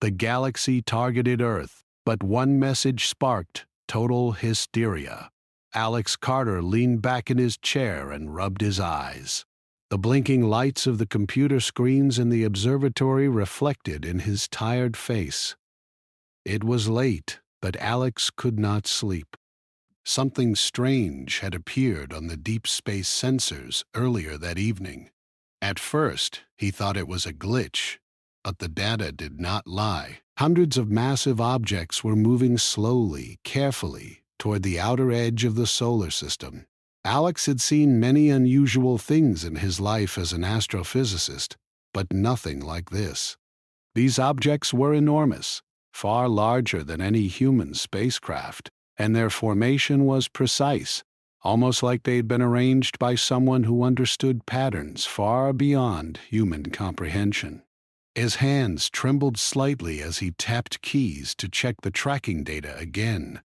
The galaxy targeted Earth, but one message sparked total hysteria. Alex Carter leaned back in his chair and rubbed his eyes. The blinking lights of the computer screens in the observatory reflected in his tired face. It was late, but Alex could not sleep. Something strange had appeared on the deep space sensors earlier that evening. At first, he thought it was a glitch, but the data did not lie. Hundreds of massive objects were moving slowly, carefully, toward the outer edge of the solar system. Alex had seen many unusual things in his life as an astrophysicist, but nothing like this. These objects were enormous, far larger than any human spacecraft, and their formation was precise, almost like they'd been arranged by someone who understood patterns far beyond human comprehension. His hands trembled slightly as he tapped keys to check the tracking data again.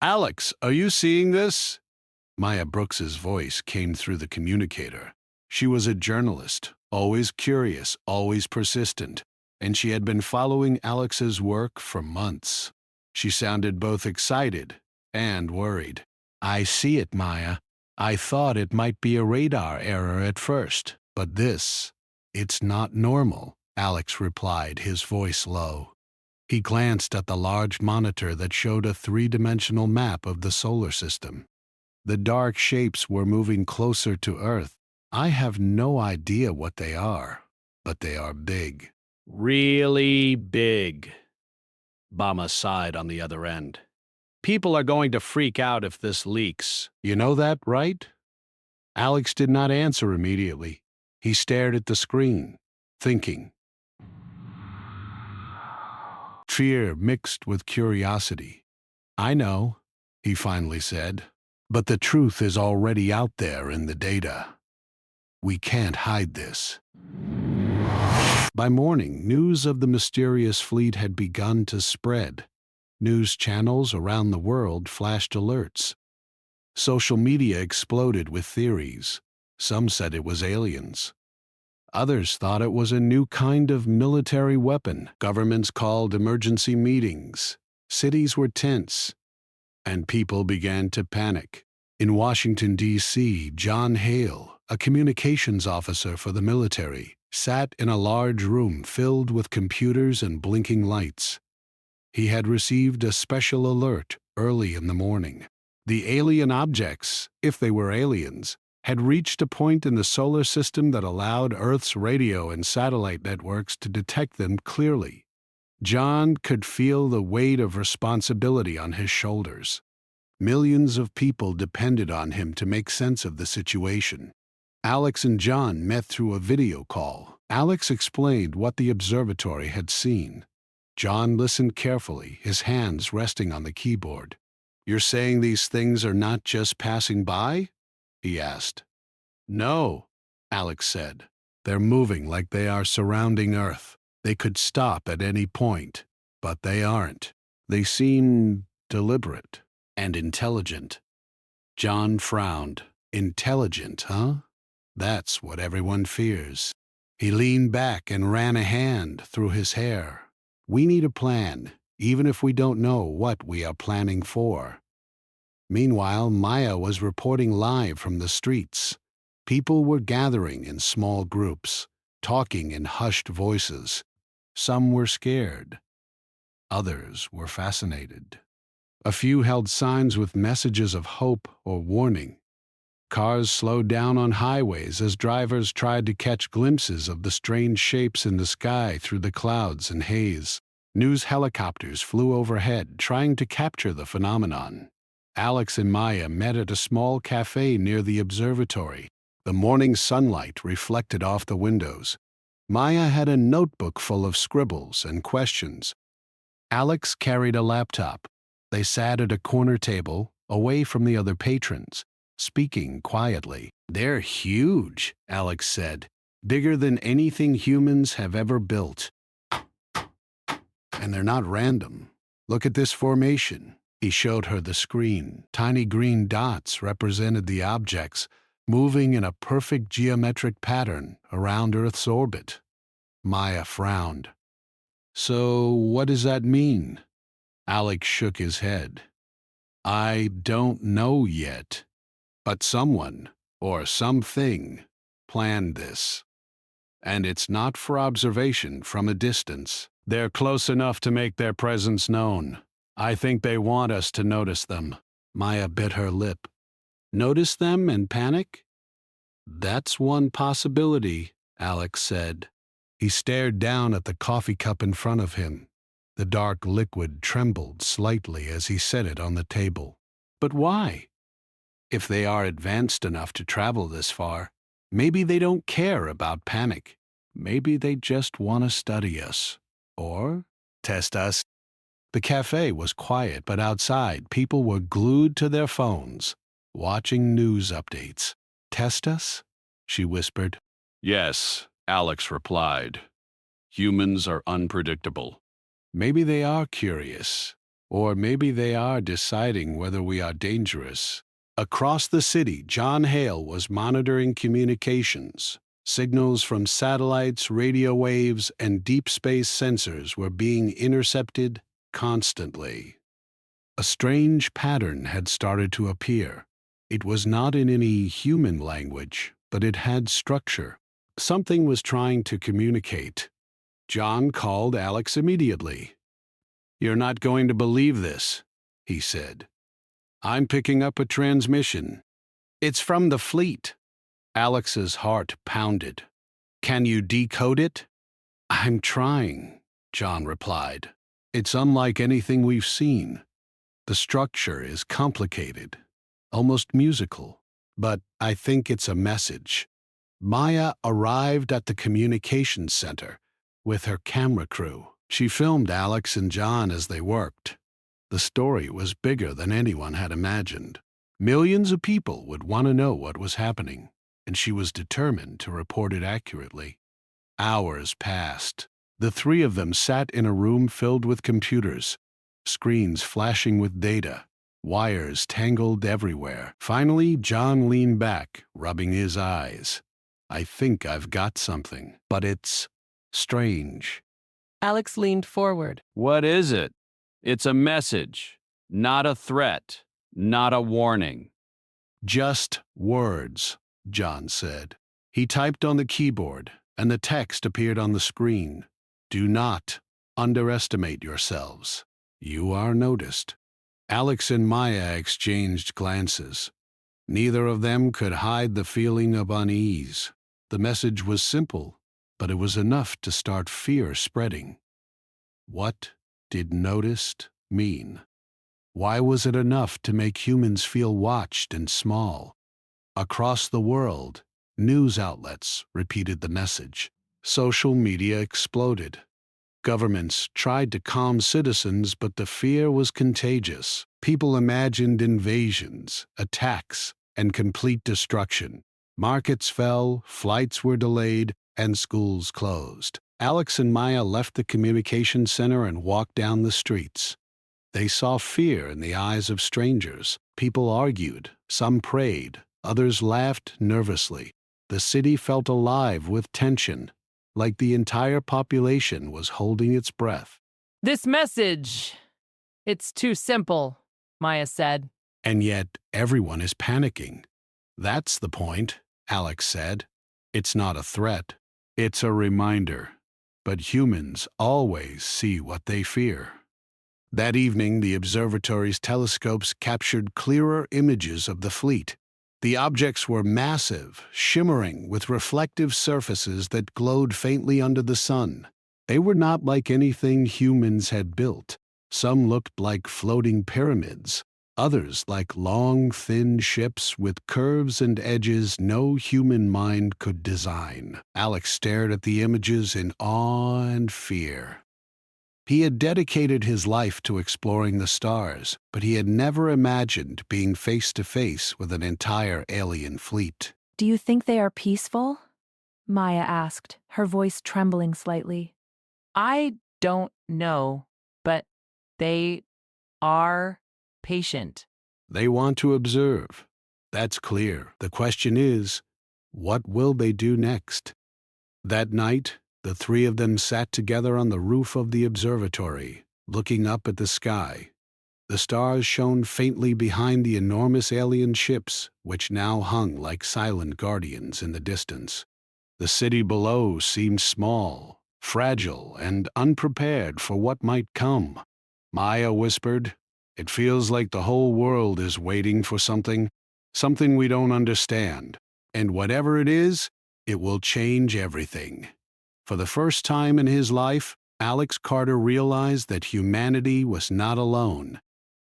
"Alex, are you seeing this?" Maya Brooks's voice came through the communicator. She was a journalist, always curious, always persistent, and she had been following Alex's work for months. She sounded both excited and worried. "I see it, Maya. I thought it might be a radar error at first, but it's not normal," Alex replied, his voice low. He glanced at the large monitor that showed a three-dimensional map of the solar system. The dark shapes were moving closer to Earth. "I have no idea what they are, but they are big." "Really big," Bama sighed on the other end. "People are going to freak out if this leaks. You know that, right?" Alex did not answer immediately. He stared at the screen, thinking. Fear mixed with curiosity. "I know," he finally said, "but the truth is already out there in the data. We can't hide this." By morning, news of the mysterious fleet had begun to spread. News channels around the world flashed alerts. Social media exploded with theories. Some said it was aliens. Others thought it was a new kind of military weapon. Governments called emergency meetings. Cities were tense, and people began to panic. In Washington, D.C., John Hale, a communications officer for the military, sat in a large room filled with computers and blinking lights. He had received a special alert early in the morning. The alien objects, if they were aliens, had reached a point in the solar system that allowed Earth's radio and satellite networks to detect them clearly. John could feel the weight of responsibility on his shoulders. Millions of people depended on him to make sense of the situation. Alex and John met through a video call. Alex explained what the observatory had seen. John listened carefully, his hands resting on the keyboard. "You're saying these things are not just passing by?" he asked. "No," Alex said. "They're moving like they are surrounding Earth. They could stop at any point, but they aren't. They seem deliberate and intelligent." John frowned. "Intelligent, huh? That's what everyone fears." He leaned back and ran a hand through his hair. "We need a plan, even if we don't know what we are planning for." Meanwhile, Maya was reporting live from the streets. People were gathering in small groups, talking in hushed voices. Some were scared. Others were fascinated. A few held signs with messages of hope or warning. Cars slowed down on highways as drivers tried to catch glimpses of the strange shapes in the sky through the clouds and haze. News helicopters flew overhead, trying to capture the phenomenon. Alex and Maya met at a small cafe near the observatory. The morning sunlight reflected off the windows. Maya had a notebook full of scribbles and questions. Alex carried a laptop. They sat at a corner table, away from the other patrons, speaking quietly. "They're huge," Alex said. "Bigger than anything humans have ever built. And they're not random. Look at this formation." He showed her the screen. Tiny green dots represented the objects, moving in a perfect geometric pattern around Earth's orbit. Maya frowned. So what does that mean? Alex shook his head. I don't know yet, but someone, or something, planned this. And it's not for observation from a distance. They're close enough to make their presence known. I think they want us to notice them. Maya bit her lip. Notice them and panic? That's one possibility, Alex said. He stared down at the coffee cup in front of him. The dark liquid trembled slightly as he set it on the table. But why? If they are advanced enough to travel this far, maybe they don't care about panic. Maybe they just want to study us. Or test us. The cafe was quiet, but outside, people were glued to their phones, watching news updates. Test us? She whispered. Yes, Alex replied. Humans are unpredictable. Maybe they are curious, or maybe they are deciding whether we are dangerous. Across the city, John Hale was monitoring communications. Signals from satellites, radio waves, and deep space sensors were being intercepted constantly. A strange pattern had started to appear. It was not in any human language, but it had structure. Something was trying to communicate. John called Alex immediately. You're not going to believe this, he said. I'm picking up a transmission. It's from the fleet. Alex's heart pounded. Can you decode it? I'm trying, John replied. It's unlike anything we've seen. The structure is complicated, almost musical, but I think it's a message. Maya arrived at the communications center with her camera crew. She filmed Alex and John as they worked. The story was bigger than anyone had imagined. Millions of people would want to know what was happening, and she was determined to report it accurately. Hours passed. The three of them sat in a room filled with computers, screens flashing with data, wires tangled everywhere. Finally, John leaned back, rubbing his eyes. I think I've got something, but it's strange. Alex leaned forward. What is it? It's a message, not a threat, not a warning. Just words, John said. He typed on the keyboard, and the text appeared on the screen. Do not underestimate yourselves. You are noticed. Alex and Maya exchanged glances. Neither of them could hide the feeling of unease. The message was simple, but it was enough to start fear spreading. What did noticed mean? Why was it enough to make humans feel watched and small? Across the world, news outlets repeated the message. Social media exploded. Governments tried to calm citizens, but the fear was contagious. People imagined invasions, attacks, and complete destruction. Markets fell, flights were delayed, and schools closed. Alex and Maya left the communication center and walked down the streets. They saw fear in the eyes of strangers. People argued, some prayed, others laughed nervously. The city felt alive with tension, like the entire population was holding its breath. This message, it's too simple, Maya said. And yet everyone is panicking. That's the point, Alex said. It's not a threat. It's a reminder. But humans always see what they fear. That evening, the observatory's telescopes captured clearer images of the fleet. The objects were massive, shimmering with reflective surfaces that glowed faintly under the sun. They were not like anything humans had built. Some looked like floating pyramids, others like long, thin ships with curves and edges no human mind could design. Alex stared at the images in awe and fear. He had dedicated his life to exploring the stars, but he had never imagined being face to face with an entire alien fleet. Do you think they are peaceful? Maya asked, her voice trembling slightly. I don't know, but they are patient. They want to observe. That's clear. The question is, what will they do next? That night, The three of them sat together on the roof of the observatory, looking up at the sky. The stars shone faintly behind the enormous alien ships, which now hung like silent guardians in the distance. The city below seemed small, fragile, and unprepared for what might come. Maya whispered, "It feels like the whole world is waiting for something we don't understand. And whatever it is, it will change everything." For the first time in his life, Alex Carter realized that humanity was not alone,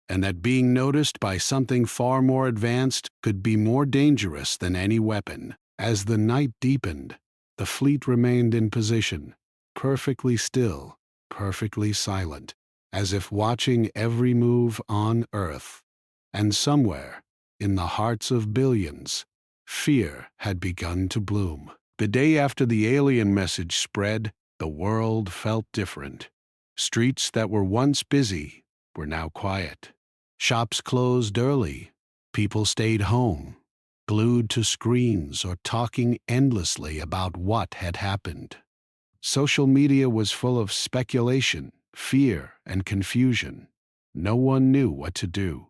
and that being noticed by something far more advanced could be more dangerous than any weapon. As the night deepened, the fleet remained in position, perfectly still, perfectly silent, as if watching every move on Earth. And somewhere, in the hearts of billions, fear had begun to bloom. The day after the alien message spread, the world felt different. Streets that were once busy were now quiet. Shops closed early. People stayed home, glued to screens or talking endlessly about what had happened. Social media was full of speculation, fear, and confusion. No one knew what to do.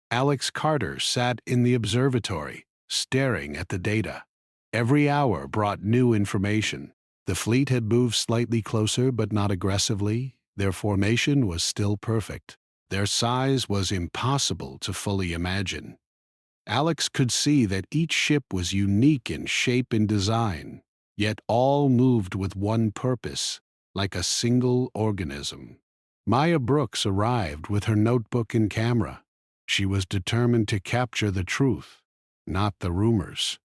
Alex Carter sat in the observatory, staring at the data. Every hour brought new information. The fleet had moved slightly closer, but not aggressively. Their formation was still perfect. Their size was impossible to fully imagine. Alex could see that each ship was unique in shape and design, yet all moved with one purpose, like a single organism. Maya Brooks arrived with her notebook and camera. She was determined to capture the truth, not the rumors.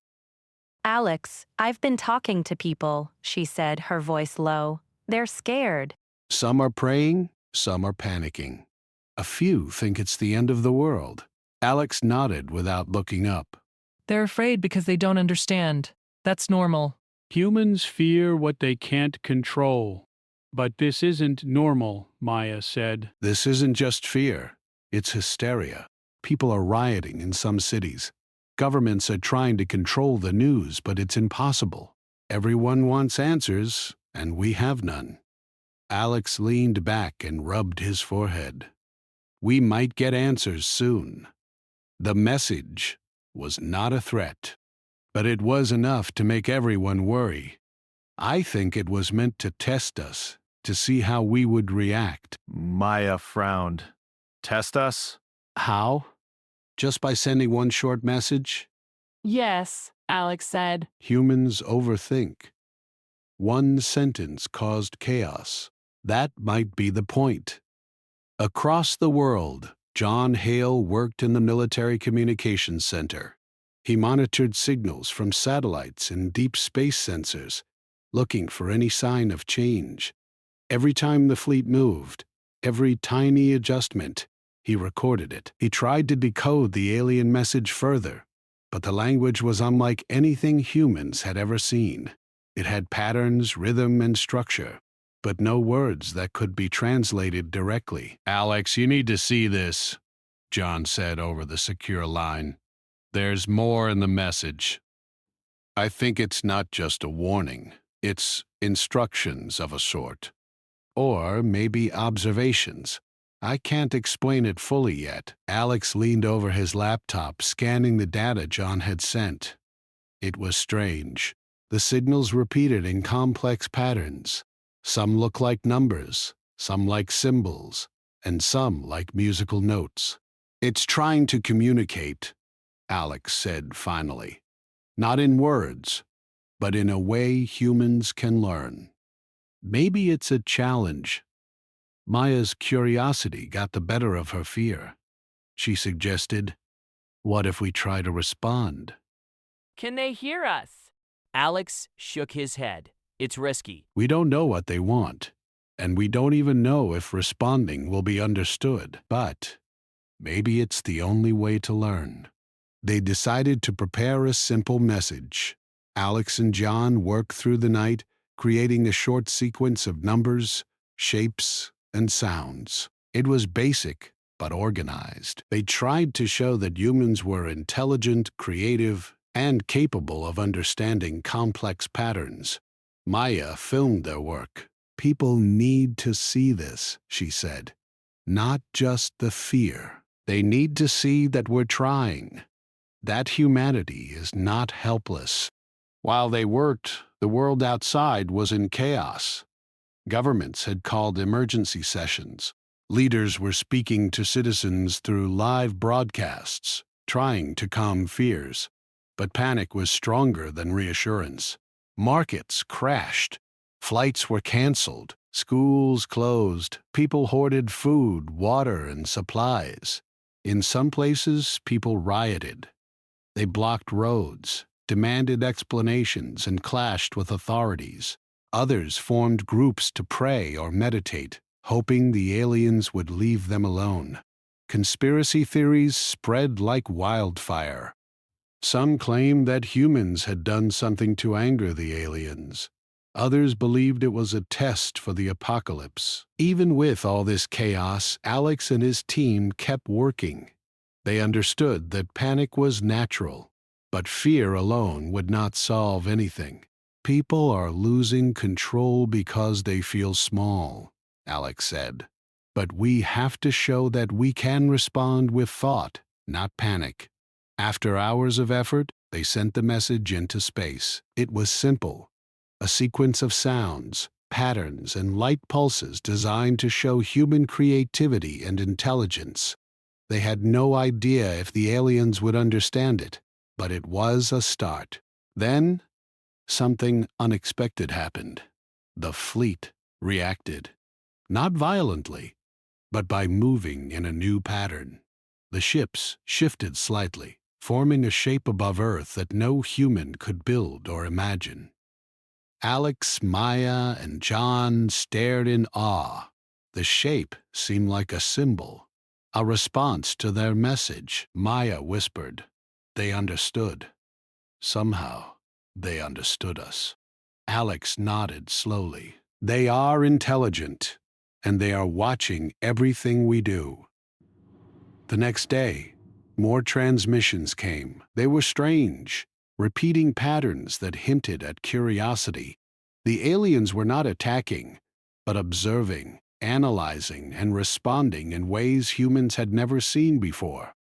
Alex, I've been talking to people, she said, her voice low. They're scared. Some are praying, some are panicking. A few think it's the end of the world. Alex nodded without looking up. They're afraid because they don't understand. That's normal. Humans fear what they can't control. But this isn't normal, Maya said. This isn't just fear, it's hysteria. People are rioting in some cities. Governments are trying to control the news, but it's impossible. Everyone wants answers, and we have none. Alex leaned back and rubbed his forehead. We might get answers soon. The message was not a threat, but it was enough to make everyone worry. I think it was meant to test us, to see how we would react. Maya frowned. Test us? How? Just by sending one short message? Yes, Alex said. Humans overthink. One sentence caused chaos. That might be the point. Across the world, John Hale worked in the Military Communications Center. He monitored signals from satellites and deep space sensors, looking for any sign of change. Every time the fleet moved, every tiny adjustment, he recorded it. He tried to decode the alien message further, but the language was unlike anything humans had ever seen. It had patterns, rhythm, and structure, but no words that could be translated directly. Alex, you need to see this, John said over the secure line. There's more in the message. I think it's not just a warning. It's instructions of a sort. Or maybe observations. I can't explain it fully yet. Alex leaned over his laptop, scanning the data John had sent. It was strange. The signals repeated in complex patterns. Some looked like numbers, some like symbols, and some like musical notes. It's trying to communicate, Alex said finally. Not in words, but in a way humans can learn. Maybe it's a challenge. Maya's curiosity got the better of her fear. She suggested, "What if we try to respond?" Can they hear us? Alex shook his head. It's risky. We don't know what they want, and we don't even know if responding will be understood. But maybe it's the only way to learn. They decided to prepare a simple message. Alex and John worked through the night, creating a short sequence of numbers, shapes, and sounds. It was basic, but organized. They tried to show that humans were intelligent, creative, and capable of understanding complex patterns. Maya filmed their work. People need to see this, she said. Not just the fear. They need to see that we're trying. That humanity is not helpless. While they worked, the world outside was in chaos. Governments had called emergency sessions. Leaders were speaking to citizens through live broadcasts, trying to calm fears. But panic was stronger than reassurance. Markets crashed. Flights were canceled. Schools closed. People hoarded food, water, and supplies. In some places, people rioted. They blocked roads, demanded explanations, and clashed with authorities. Others formed groups to pray or meditate, hoping the aliens would leave them alone. Conspiracy theories spread like wildfire. Some claimed that humans had done something to anger the aliens. Others believed it was a test for the apocalypse. Even with all this chaos, Alex and his team kept working. They understood that panic was natural, but fear alone would not solve anything. People are losing control because they feel small, Alex said. But we have to show that we can respond with thought, not panic. After hours of effort, they sent the message into space. It was simple. A sequence of sounds, patterns, and light pulses designed to show human creativity and intelligence. They had no idea if the aliens would understand it, but it was a start. Then, something unexpected happened. The fleet reacted. Not violently, but by moving in a new pattern. The ships shifted slightly, forming a shape above Earth that no human could build or imagine. Alex, Maya, and John stared in awe. The shape seemed like a symbol, a response to their message. Maya whispered. They understood. Somehow, they understood us. Alex nodded slowly. They are intelligent, and they are watching everything we do. The next day, more transmissions came. They were strange, repeating patterns that hinted at curiosity. The aliens were not attacking, but observing, analyzing, and responding in ways humans had never seen before.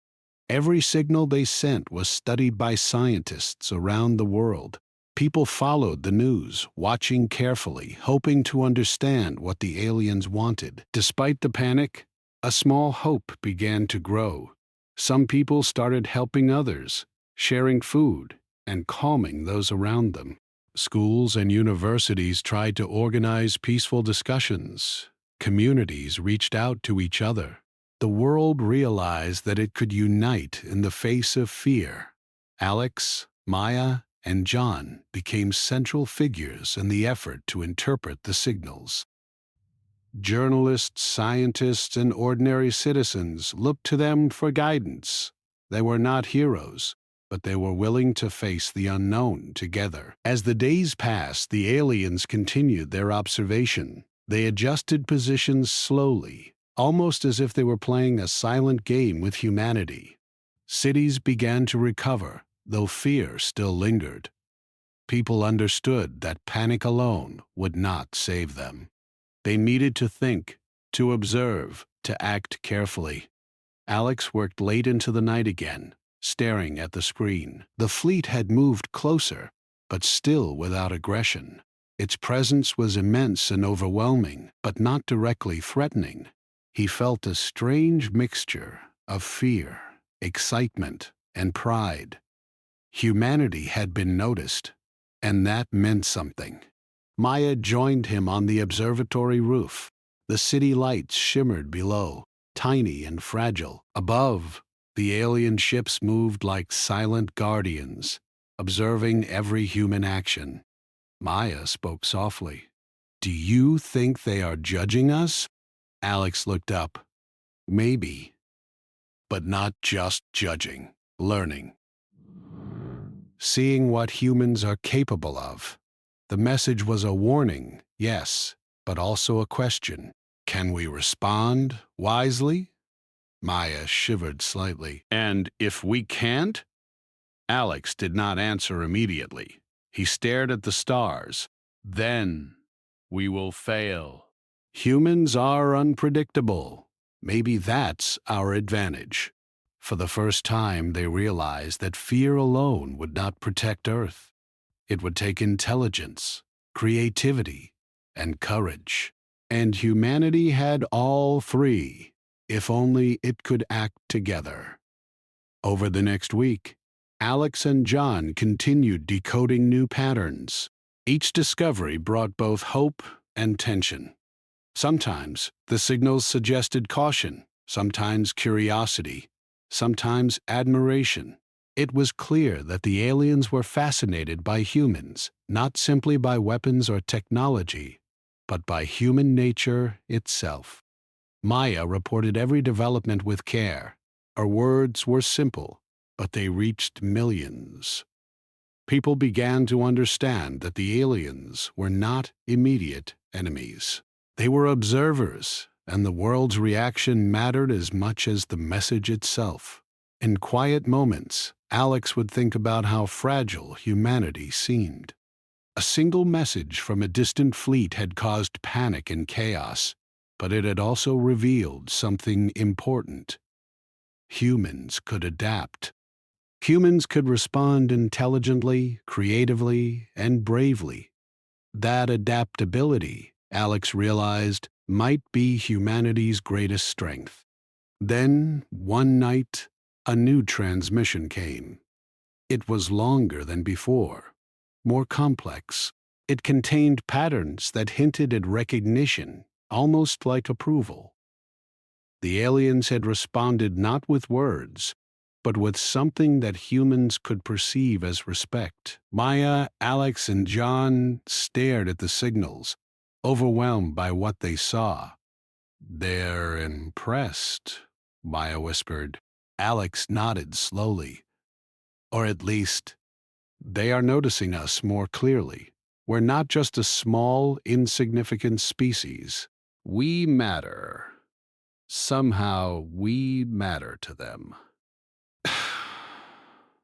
Every signal they sent was studied by scientists around the world. People followed the news, watching carefully, hoping to understand what the aliens wanted. Despite the panic, a small hope began to grow. Some people started helping others, sharing food, and calming those around them. Schools and universities tried to organize peaceful discussions. Communities reached out to each other. The world realized that it could unite in the face of fear. Alex, Maya, and John became central figures in the effort to interpret the signals. Journalists, scientists, and ordinary citizens looked to them for guidance. They were not heroes, but they were willing to face the unknown together. As the days passed, the aliens continued their observation. They adjusted positions slowly, almost as if they were playing a silent game with humanity. Cities began to recover, though fear still lingered. People understood that panic alone would not save them. They needed to think, to observe, to act carefully. Alex worked late into the night again, staring at the screen. The fleet had moved closer, but still without aggression. Its presence was immense and overwhelming, but not directly threatening. He felt a strange mixture of fear, excitement, and pride. Humanity had been noticed, and that meant something. Maya joined him on the observatory roof. The city lights shimmered below, tiny and fragile. Above, the alien ships moved like silent guardians, observing every human action. Maya spoke softly. "Do you think they are judging us?" Alex looked up. "Maybe, but not just judging, learning. Seeing what humans are capable of." The message was a warning, yes, but also a question. Can we respond wisely? Maya shivered slightly. "And if we can't?" Alex did not answer immediately. He stared at the stars. Then we will fail. Humans are unpredictable. Maybe that's our advantage. For the first time, they realized that fear alone would not protect Earth. It would take intelligence, creativity, and courage. And humanity had all three, if only it could act together. Over the next week, Alex and John continued decoding new patterns. Each discovery brought both hope and tension. Sometimes the signals suggested caution, sometimes curiosity, sometimes admiration. It was clear that the aliens were fascinated by humans, not simply by weapons or technology, but by human nature itself. Maya reported every development with care. Her words were simple, but they reached millions. People began to understand that the aliens were not immediate enemies. They were observers, and the world's reaction mattered as much as the message itself. In quiet moments, Alex would think about how fragile humanity seemed. A single message from a distant fleet had caused panic and chaos, but it had also revealed something important. Humans could adapt. Humans could respond intelligently, creatively, and bravely. That adaptability, Alex realized, might be humanity's greatest strength. Then, one night, a new transmission came. It was longer than before, more complex. It contained patterns that hinted at recognition, almost like approval. The aliens had responded not with words, but with something that humans could perceive as respect. Maya, Alex, and John stared at the signals, overwhelmed by what they saw. "They're impressed," Maya whispered. Alex nodded slowly. "Or at least, they are noticing us more clearly. We're not just a small, insignificant species. We matter. Somehow, we matter to them."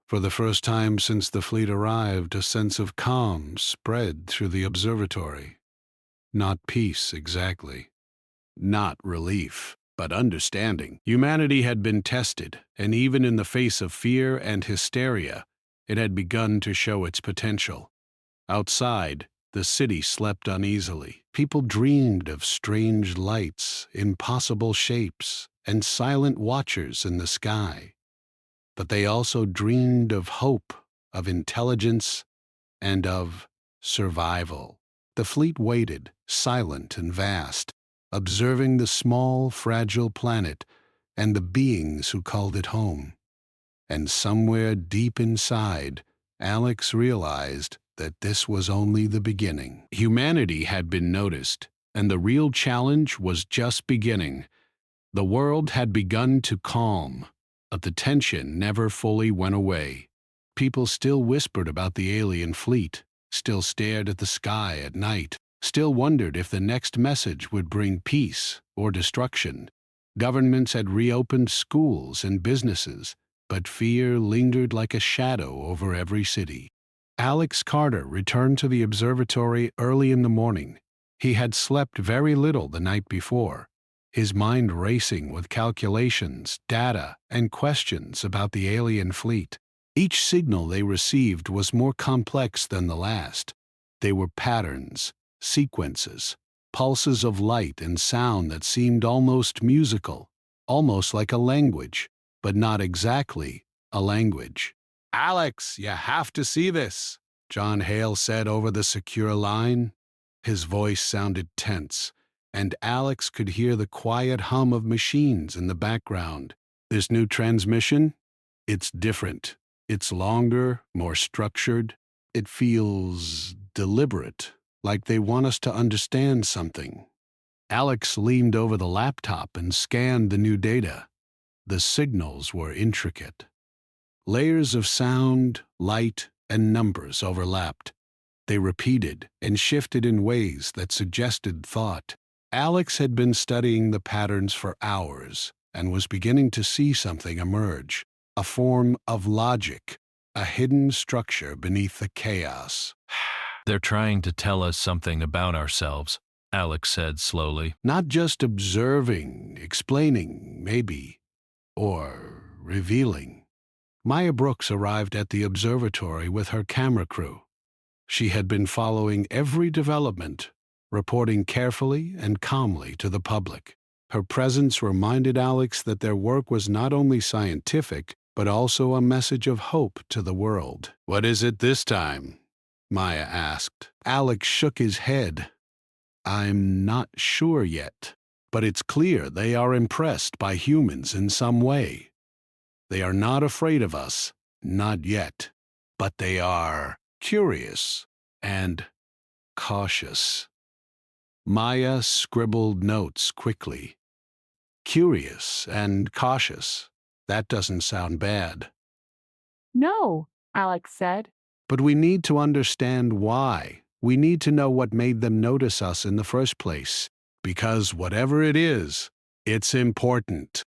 For the first time since the fleet arrived, a sense of calm spread through the observatory. Not peace, exactly. Not relief, but understanding. Humanity had been tested, and even in the face of fear and hysteria, it had begun to show its potential. Outside, the city slept uneasily. People dreamed of strange lights, impossible shapes, and silent watchers in the sky. But they also dreamed of hope, of intelligence, and of survival. The fleet waited, silent and vast, observing the small, fragile planet and the beings who called it home. And somewhere deep inside, Alex realized that this was only the beginning. Humanity had been noticed, and the real challenge was just beginning. The world had begun to calm, but the tension never fully went away. People still whispered about the alien fleet, still stared at the sky at night, still wondered if the next message would bring peace or destruction. Governments had reopened schools and businesses, but fear lingered like a shadow over every city. Alex Carter returned to the observatory early in the morning. He had slept very little the night before, his mind racing with calculations, data, and questions about the alien fleet. Each signal they received was more complex than the last. They were patterns, sequences, pulses of light and sound that seemed almost musical, almost like a language, but not exactly a language. "Alex, you have to see this," John Hale said over the secure line. His voice sounded tense, and Alex could hear the quiet hum of machines in the background. "This new transmission? It's different. It's longer, more structured. It feels deliberate, like they want us to understand something." Alex leaned over the laptop and scanned the new data. The signals were intricate. Layers of sound, light, and numbers overlapped. They repeated and shifted in ways that suggested thought. Alex had been studying the patterns for hours and was beginning to see something emerge, a form of logic, a hidden structure beneath the chaos. They're trying to tell us something about ourselves, Alex said slowly. Not just observing, explaining, maybe, or revealing. Maya Brooks arrived at the observatory with her camera crew. She had been following every development, reporting carefully and calmly to the public. Her presence reminded Alex that their work was not only scientific, but also a message of hope to the world. "What is it this time?" Maya asked. Alex shook his head. "I'm not sure yet, but it's clear they are impressed by humans in some way. They are not afraid of us, not yet, but they are curious and cautious." Maya scribbled notes quickly. Curious and cautious. That doesn't sound bad. No, Alex said. But we need to understand why. We need to know what made them notice us in the first place. Because whatever it is, it's important.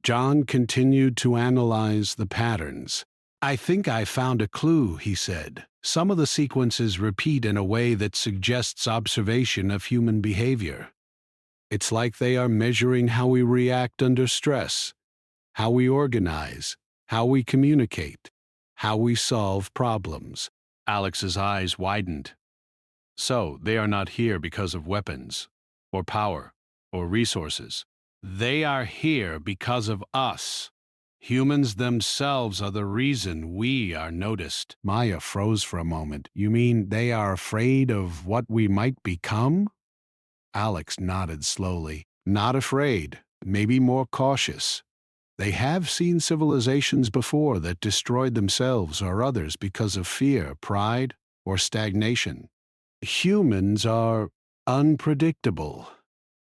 John continued to analyze the patterns. "I think I found a clue," he said. "Some of the sequences repeat in a way that suggests observation of human behavior. It's like they are measuring how we react under stress, how we organize, how we communicate, how we solve problems." Alex's eyes widened. So, they are not here because of weapons, or power, or resources. They are here because of us. Humans themselves are the reason we are noticed. Maya froze for a moment. "You mean they are afraid of what we might become?" Alex nodded slowly. "Not afraid, maybe more cautious. They have seen civilizations before that destroyed themselves or others because of fear, pride, or stagnation. Humans are unpredictable,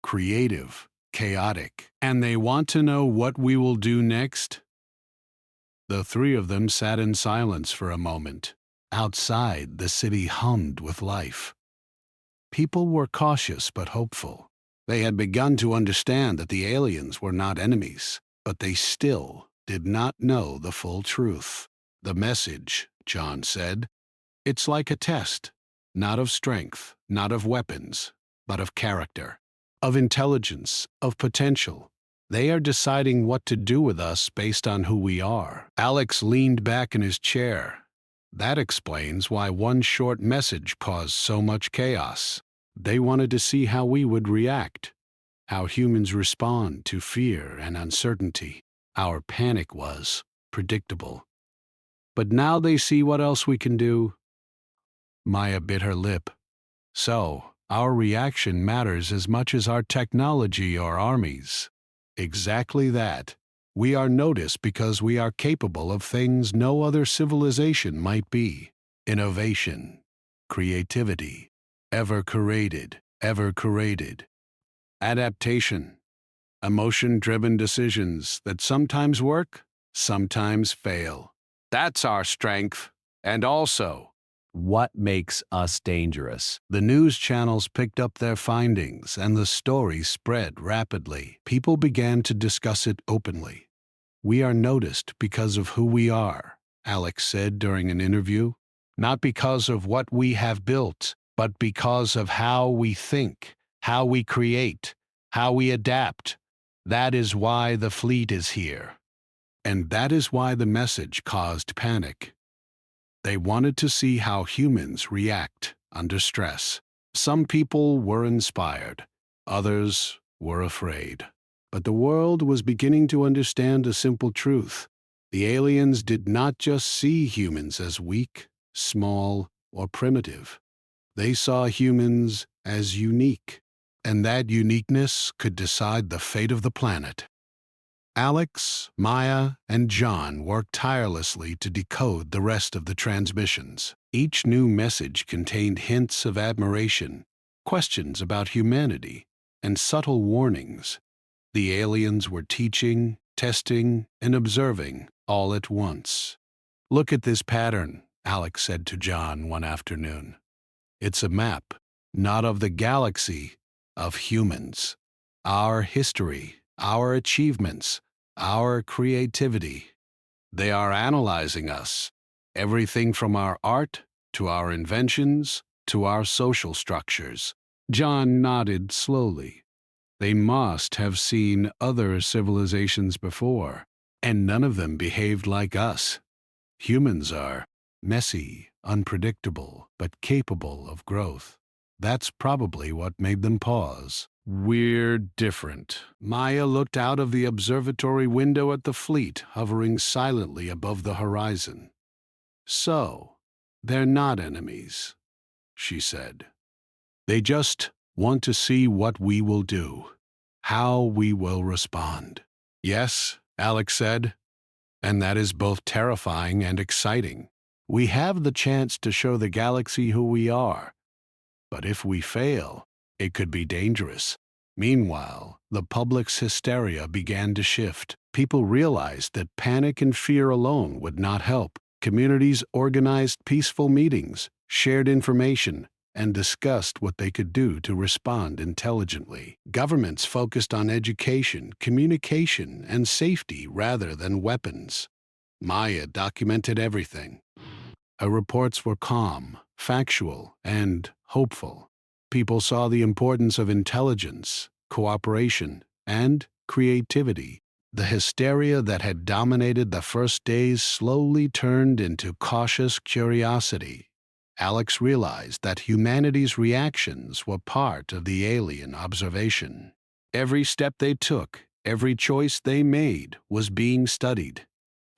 creative, chaotic, and they want to know what we will do next." The three of them sat in silence for a moment. Outside, the city hummed with life. People were cautious but hopeful. They had begun to understand that the aliens were not enemies, but they still did not know the full truth. "The message," John said, "it's like a test, not of strength, not of weapons, but of character, of intelligence, of potential. They are deciding what to do with us based on who we are." Alex leaned back in his chair. That explains why one short message caused so much chaos. They wanted to see how we would react, how humans respond to fear and uncertainty. Our panic was predictable. But now they see what else we can do. Maya bit her lip. "So, our reaction matters as much as our technology or armies." "Exactly that. We are noticed because we are capable of things no other civilization might be. Innovation, creativity, ever created, adaptation, emotion-driven decisions that sometimes work, sometimes fail. That's our strength, and also what makes us dangerous." The news channels picked up their findings, and the story spread rapidly. People began to discuss it openly. "We are noticed because of who we are," Alex said during an interview. "Not because of what we have built, but because of how we think, how we create, how we adapt. That is why the fleet is here." And that is why the message caused panic. They wanted to see how humans react under stress. Some people were inspired, others were afraid. But the world was beginning to understand a simple truth. The aliens did not just see humans as weak, small, or primitive. They saw humans as unique, and that uniqueness could decide the fate of the planet. Alex, Maya, and John worked tirelessly to decode the rest of the transmissions. Each new message contained hints of admiration, questions about humanity, and subtle warnings. The aliens were teaching, testing, and observing all at once. "Look at this pattern," Alex said to John one afternoon. "It's a map, not of the galaxy, of humans. Our history, our achievements, our creativity. They are analyzing us, everything from our art to our inventions, to our social structures. John nodded slowly. They must have seen other civilizations before, and none of them behaved like us. Humans are messy, unpredictable, but capable of growth. That's probably what made them pause. We're different. Maya looked out of the observatory window at the fleet hovering silently above the horizon. So, they're not enemies, she said. They just want to see what we will do, how we will respond. Yes, Alex said, and that is both terrifying and exciting. We have the chance to show the galaxy who we are, but if we fail, it could be dangerous. Meanwhile, the public's hysteria began to shift. People realized that panic and fear alone would not help. Communities organized peaceful meetings, shared information, and discussed what they could do to respond intelligently. Governments focused on education, communication, and safety rather than weapons. Maya documented everything. Her reports were calm, factual, and hopeful. People saw the importance of intelligence, cooperation, and creativity. The hysteria that had dominated the first days slowly turned into cautious curiosity. Alex realized that humanity's reactions were part of the alien observation. Every step they took, every choice they made, was being studied.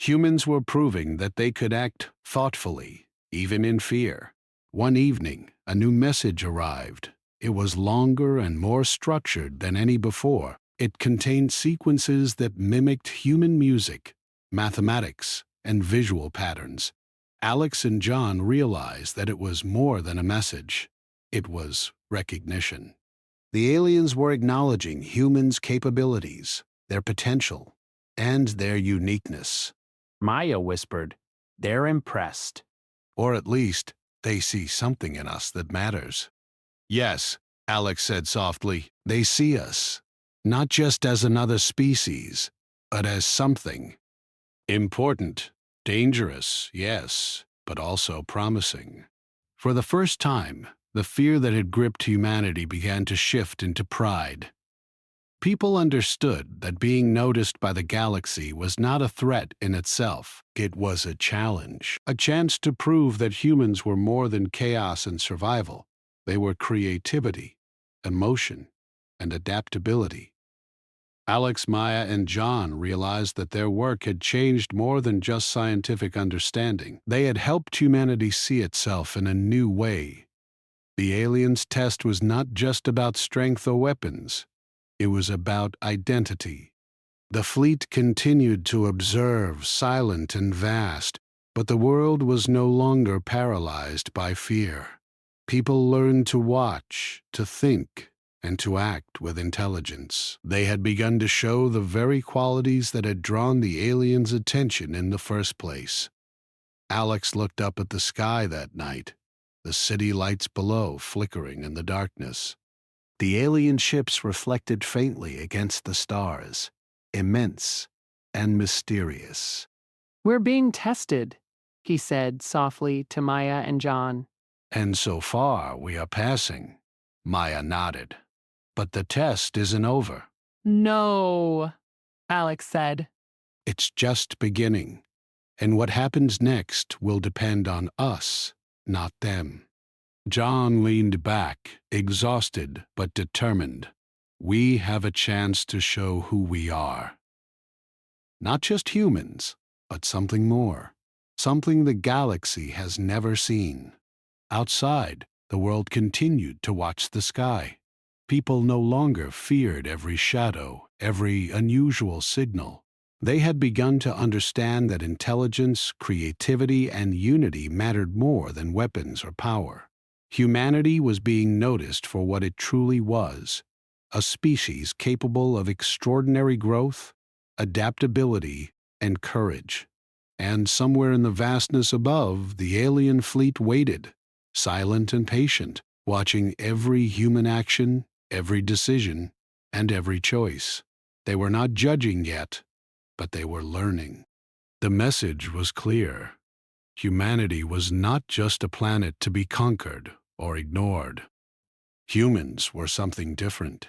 Humans were proving that they could act thoughtfully, even in fear. One evening, a new message arrived. It was longer and more structured than any before. It contained sequences that mimicked human music, mathematics, and visual patterns. Alex and John realized that it was more than a message. It was recognition. The aliens were acknowledging humans' capabilities, their potential, and their uniqueness. Maya whispered, "They're impressed." Or at least, they see something in us that matters. Yes, Alex said softly, they see us, not just as another species, but as something. Important, dangerous, yes, but also promising. For the first time, the fear that had gripped humanity began to shift into pride. People understood that being noticed by the galaxy was not a threat in itself. It was a challenge, a chance to prove that humans were more than chaos and survival. They were creativity, emotion, and adaptability. Alex, Maya, and John realized that their work had changed more than just scientific understanding. They had helped humanity see itself in a new way. The aliens' test was not just about strength or weapons. It was about identity. The fleet continued to observe, silent and vast, but the world was no longer paralyzed by fear. People learned to watch, to think, and to act with intelligence. They had begun to show the very qualities that had drawn the aliens' attention in the first place. Alex looked up at the sky that night, the city lights below flickering in the darkness. The alien ships reflected faintly against the stars, immense and mysterious. We're being tested, he said softly to Maya and John. And so far we are passing. Maya nodded. But the test isn't over. No, Alex said. It's just beginning. And what happens next will depend on us, not them. John leaned back, exhausted but determined. We have a chance to show who we are. Not just humans, but something more. Something the galaxy has never seen. Outside, the world continued to watch the sky. People no longer feared every shadow, every unusual signal. They had begun to understand that intelligence, creativity, and unity mattered more than weapons or power. Humanity was being noticed for what it truly was, a species capable of extraordinary growth, adaptability, and courage. And somewhere in the vastness above, the alien fleet waited, silent and patient, watching every human action, every decision, and every choice. They were not judging yet, but they were learning. The message was clear. Humanity was not just a planet to be conquered or ignored. Humans were something different,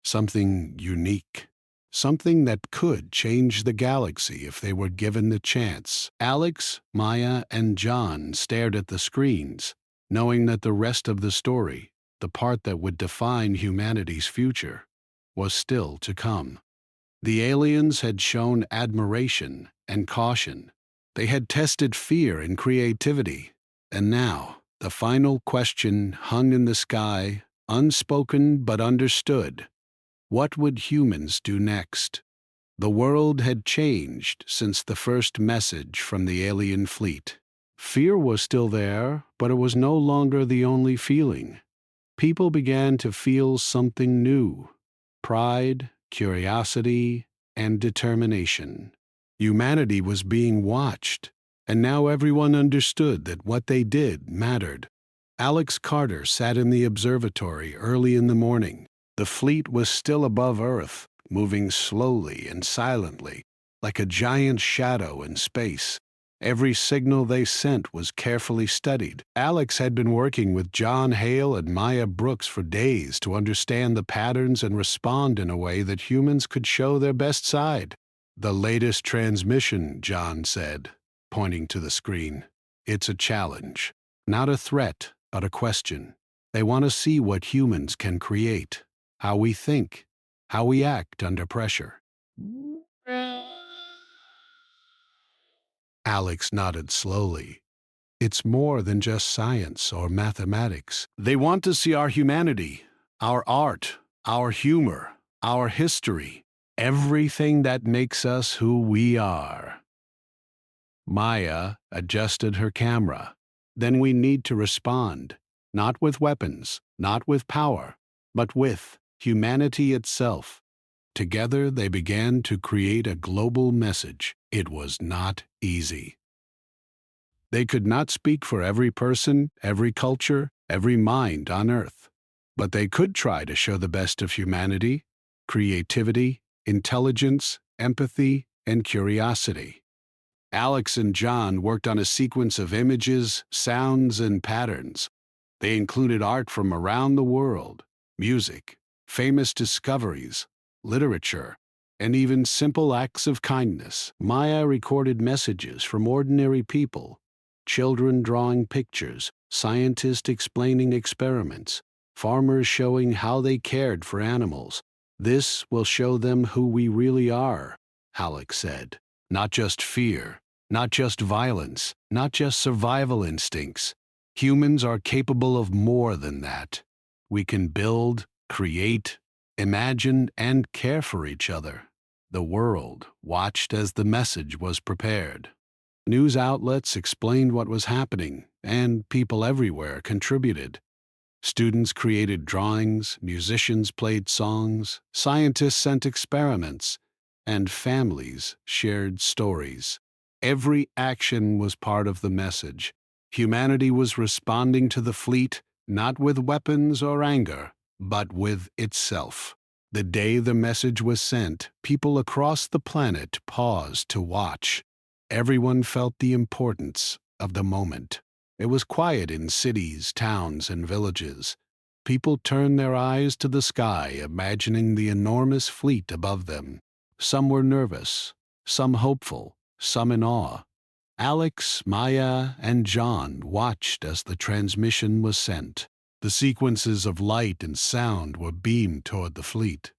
something unique, something that could change the galaxy if they were given the chance. Alex, Maya, and John stared at the screens, knowing that the rest of the story, the part that would define humanity's future, was still to come. The aliens had shown admiration and caution. They had tested fear and creativity. And now, the final question hung in the sky, unspoken but understood. What would humans do next? The world had changed since the first message from the alien fleet. Fear was still there, but it was no longer the only feeling. People began to feel something new: pride, curiosity, and determination. Humanity was being watched, and now everyone understood that what they did mattered. Alex Carter sat in the observatory early in the morning. The fleet was still above Earth, moving slowly and silently, like a giant shadow in space. Every signal they sent was carefully studied. Alex had been working with John Hale and Maya Brooks for days to understand the patterns and respond in a way that humans could show their best side. "The latest transmission," John said, pointing to the screen. "It's a challenge, not a threat, but a question. They want to see what humans can create, how we think, how we act under pressure." Alex nodded slowly. "It's more than just science or mathematics. They want to see our humanity, our art, our humor, our history, everything that makes us who we are." Maya adjusted her camera. "Then we need to respond, not with weapons, not with power, but with humanity itself." Together they began to create a global message. It was not easy. They could not speak for every person, every culture, every mind on Earth. But they could try to show the best of humanity: creativity, intelligence, empathy, and curiosity. Alex and John worked on a sequence of images, sounds, and patterns. They included art from around the world, music, famous discoveries, literature, and even simple acts of kindness. Maya recorded messages from ordinary people: children drawing pictures, scientists explaining experiments, farmers showing how they cared for animals. "This will show them who we really are," Alex said. "Not just fear, not just violence, not just survival instincts. Humans are capable of more than that. We can build, create, imagine, and care for each other." The world watched as the message was prepared. News outlets explained what was happening, and people everywhere contributed. Students created drawings, musicians played songs, scientists sent experiments, and families shared stories. Every action was part of the message. Humanity was responding to the fleet, not with weapons or anger, but with itself. The day the message was sent, people across the planet paused to watch. Everyone felt the importance of the moment. It was quiet in cities, towns, and villages. People turned their eyes to the sky, imagining the enormous fleet above them. Some were nervous, some hopeful, some in awe. Alex, Maya, and John watched as the transmission was sent. The sequences of light and sound were beamed toward the fleet.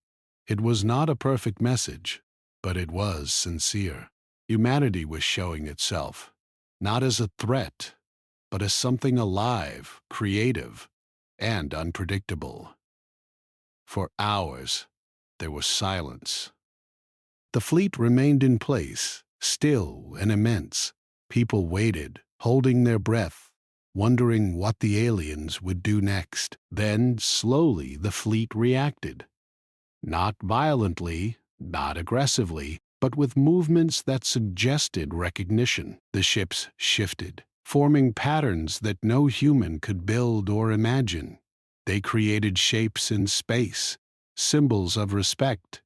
It was not a perfect message, but it was sincere. Humanity was showing itself, not as a threat, but as something alive, creative, and unpredictable. For hours, there was silence. The fleet remained in place, still and immense. People waited, holding their breath, wondering what the aliens would do next. Then, slowly, the fleet reacted. Not violently, not aggressively, but with movements that suggested recognition. The ships shifted, forming patterns that no human could build or imagine. They created shapes in space, symbols of respect,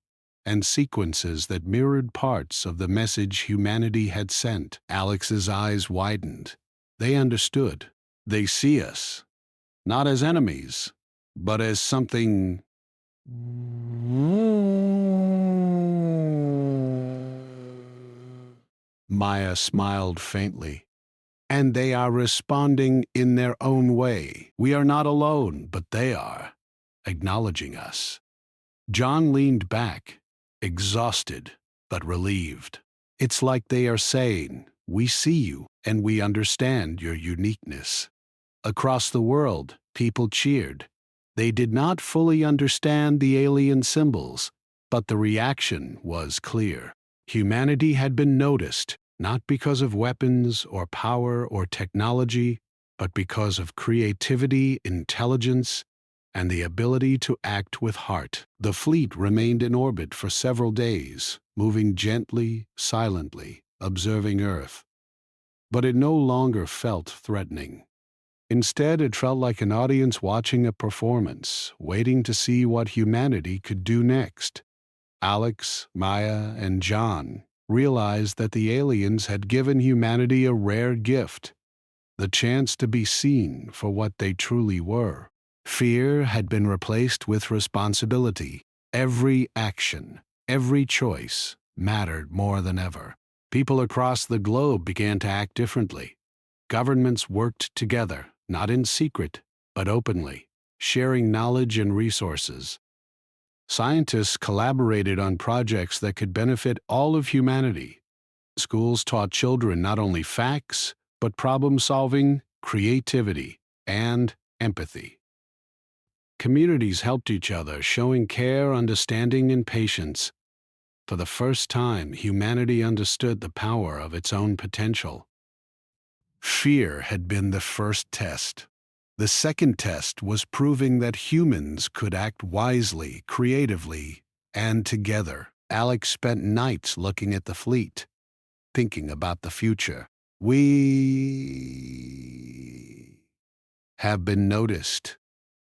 and sequences that mirrored parts of the message humanity had sent. Alex's eyes widened. They understood. They see us, not as enemies, but as something. Maya smiled faintly. And they are responding in their own way. We are not alone, but they are, acknowledging us. John leaned back, exhausted but relieved. It's like they are saying, "We see you, and we understand your uniqueness." Across the world, people cheered. They did not fully understand the alien symbols, but the reaction was clear. Humanity had been noticed, not because of weapons or power or technology, but because of creativity, intelligence, and the ability to act with heart. The fleet remained in orbit for several days, moving gently, silently, observing Earth. But it no longer felt threatening. Instead, it felt like an audience watching a performance, waiting to see what humanity could do next. Alex, Maya, and John realized that the aliens had given humanity a rare gift, the chance to be seen for what they truly were. Fear had been replaced with responsibility. Every action, every choice mattered more than ever. People across the globe began to act differently. Governments worked together, not in secret, but openly, sharing knowledge and resources. Scientists collaborated on projects that could benefit all of humanity. Schools taught children not only facts, but problem-solving, creativity, and empathy. Communities helped each other, showing care, understanding, and patience. For the first time, humanity understood the power of its own potential. Fear had been the first test. The second test was proving that humans could act wisely, creatively, and together. Alex spent nights looking at the fleet, thinking about the future. "We have been noticed,"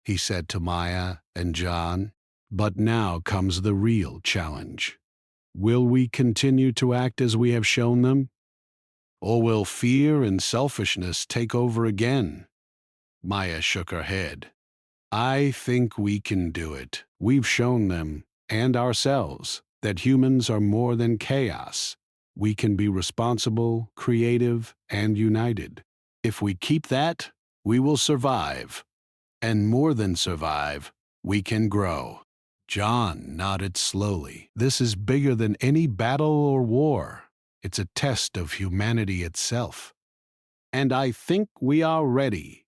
he said to Maya and John. "But now comes the real challenge. Will we continue to act as we have shown them? Or will fear and selfishness take over again?" Maya shook her head. "I think we can do it. We've shown them, and ourselves, that humans are more than chaos. We can be responsible, creative, and united. If we keep that, we will survive. And more than survive, we can grow." John nodded slowly. "This is bigger than any battle or war. It's a test of humanity itself. And I think we are ready."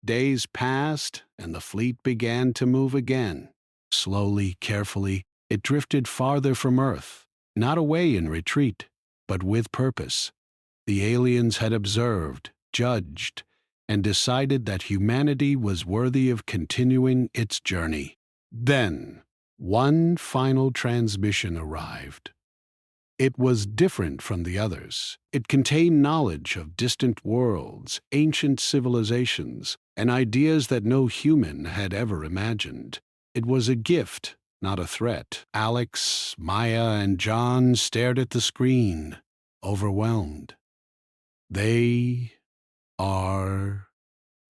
Days passed, and the fleet began to move again. Slowly, carefully, it drifted farther from Earth, not away in retreat, but with purpose. The aliens had observed, judged, and decided that humanity was worthy of continuing its journey. Then, one final transmission arrived. It was different from the others. It contained knowledge of distant worlds, ancient civilizations, and ideas that no human had ever imagined. It was a gift, not a threat. Alex, Maya, and John stared at the screen, overwhelmed. "They are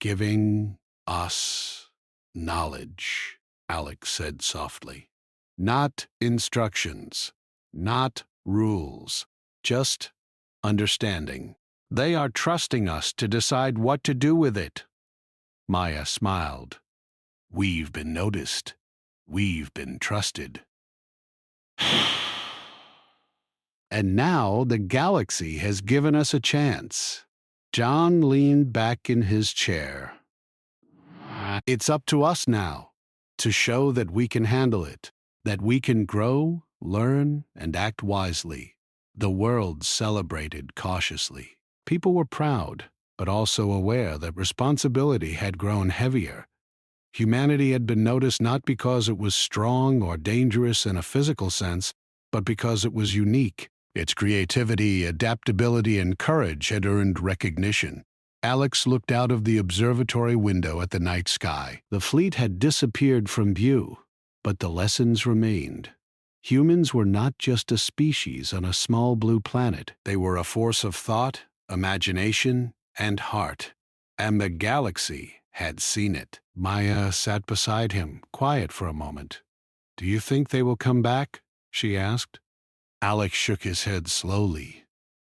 giving us knowledge," Alex said softly. "Not instructions, not rules, just understanding. They are trusting us to decide what to do with it." Maya smiled. "We've been noticed. We've been trusted. And now the galaxy has given us a chance." John leaned back in his chair. "It's up to us now to show that we can handle it, that we can grow, learn, and act wisely." The world celebrated cautiously. People were proud, but also aware that responsibility had grown heavier. Humanity had been noticed not because it was strong or dangerous in a physical sense, but because it was unique. Its creativity, adaptability, and courage had earned recognition. Alex looked out of the observatory window at the night sky. The fleet had disappeared from view, but the lessons remained. Humans were not just a species on a small blue planet. They were a force of thought, imagination, and heart. And the galaxy had seen it. Maya sat beside him, quiet for a moment. "Do you think they will come back?" she asked. Alex shook his head slowly.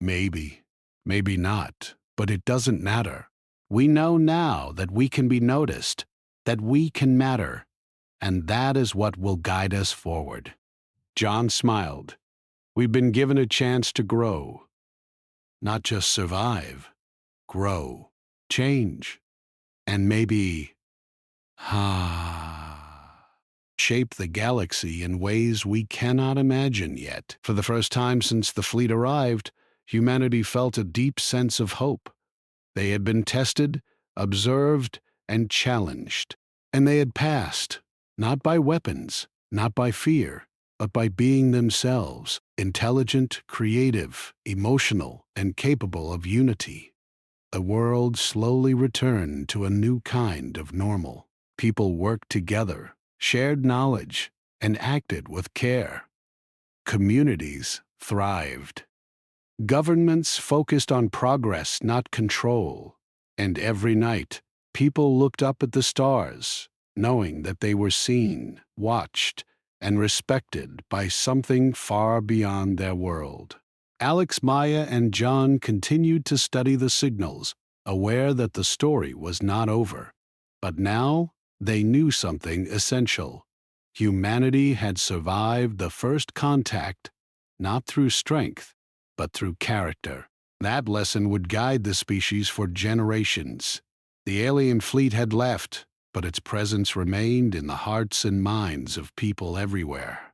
"Maybe. Maybe not. But it doesn't matter. We know now that we can be noticed, that we can matter, and that is what will guide us forward." John smiled. "We've been given a chance to grow. Not just survive. Grow. Change. And maybe, shape the galaxy in ways we cannot imagine yet." For the first time since the fleet arrived, humanity felt a deep sense of hope. They had been tested, observed, and challenged. And they had passed, not by weapons, not by fear, but by being themselves, intelligent, creative, emotional, and capable of unity. The world slowly returned to a new kind of normal. People worked together, shared knowledge, and acted with care. Communities thrived. Governments focused on progress, not control. And every night, people looked up at the stars, knowing that they were seen, watched, and respected by something far beyond their world. Alex, Maya, and John continued to study the signals, aware that the story was not over. But now they knew something essential. Humanity had survived the first contact, not through strength, but through character. That lesson would guide the species for generations. The alien fleet had left, but its presence remained in the hearts and minds of people everywhere.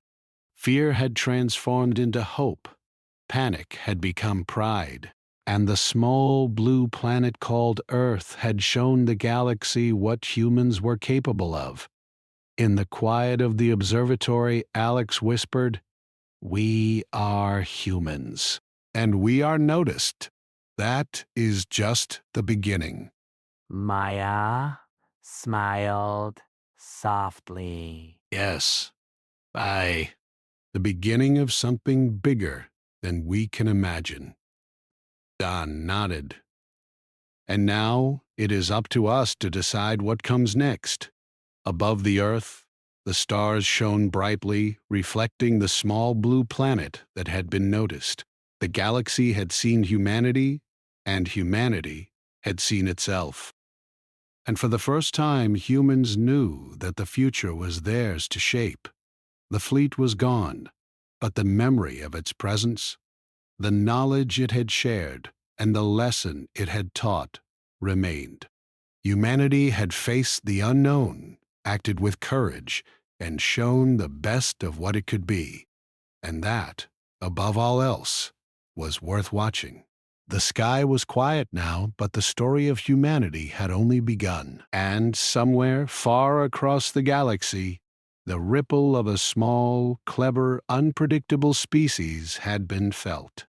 Fear had transformed into hope. Panic had become pride. And the small blue planet called Earth had shown the galaxy what humans were capable of. In the quiet of the observatory, Alex whispered, "We are humans. And we are noticed. That is just the beginning." Maya smiled softly. "Yes, the beginning of something bigger than we can imagine." Don nodded. "And now it is up to us to decide what comes next." Above the Earth, the stars shone brightly, reflecting the small blue planet that had been noticed. The galaxy had seen humanity, and humanity had seen itself. And for the first time, humans knew that the future was theirs to shape. The fleet was gone, but the memory of its presence, the knowledge it had shared, and the lesson it had taught remained. Humanity had faced the unknown, acted with courage, and shown the best of what it could be. And that, above all else, was worth watching. The sky was quiet now, but the story of humanity had only begun. And somewhere far across the galaxy, the ripple of a small, clever, unpredictable species had been felt.